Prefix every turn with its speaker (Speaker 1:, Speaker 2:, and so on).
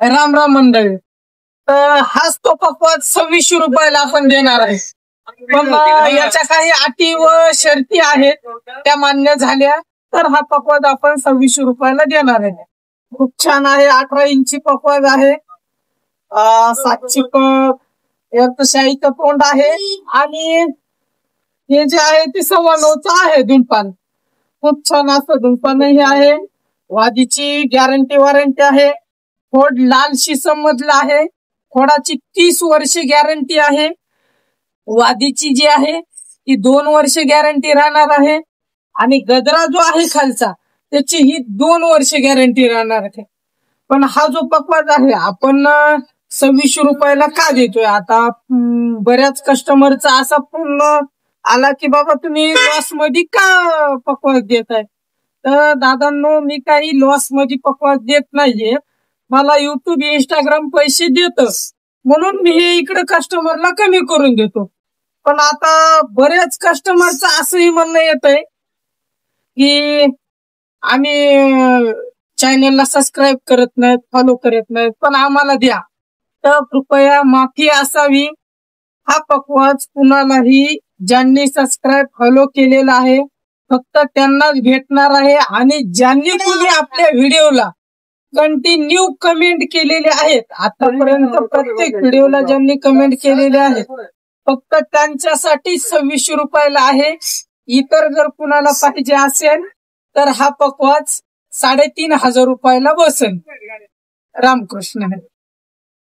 Speaker 1: राम राम मंडळी. तर हाच तो पकवान 2600 रुपयाला आपण देणार आहे. पण याच्या काही अटी व शर्ती आहेत, त्या मान्य झाल्या तर हा पकवान आपण 2600 रुपयाला देणार आहे. खूप छान आहे. 18 इंची पकवान आहे. 7ची शाहीचं तोंड आहे आणि हे जे आहे ते 9.25चं आहे धुंपान. खूप छान असं धुंपानही आहे. वादीची गॅरंटी वॉरंटी आहे. खोड लाल शिसम मधला आहे. खोडाची 30 वर्ष गॅरंटी आहे. वादीची जी आहे ती 2 वर्ष गॅरंटी राहणार आहे आणि गजरा जो आहे खालचा त्याची ही 2 वर्ष गॅरंटी राहणार आहे. पण हा जो पकवान आहे आपण 2600 रुपयाला का देतोय? आता बऱ्याच कस्टमरचा असा फोन आला की बाबा तुम्ही लॉस मध्ये का पकवान देताय? तर दादांनो, मी काही लॉस मध्ये पकवान देत नाहीये. मला युट्यूब इंस्टाग्राम पैसे देत, म्हणून मी हे इकडे कस्टमरला कमी करून देतो. पण आता बऱ्याच कस्टमरचं असंही म्हणणं येत आहे की आम्ही चॅनलला सबस्क्राईब करत नाहीत, फॉलो करत नाहीत, पण आम्हाला द्या. तर कृपया माफी असावी. हा पकवान कुणालाही ज्यांनी सबस्क्राईब फॉलो केलेला आहे फक्त त्यांनाच भेटणार आहे. आणि ज्यांनी तुम्ही आपल्या व्हिडिओला कंटिन्यू कमेंट केलेले आहेत, आतापर्यंत प्रत्येक व्हिडिओला ज्यांनी कमेंट केलेले आहेत फक्त त्यांच्यासाठी 2600 रुपयाला आहे. इतर जर कुणाला पाहिजे असेल तर हा पकवान 3500 रुपयाला बसेल. रामकृष्ण.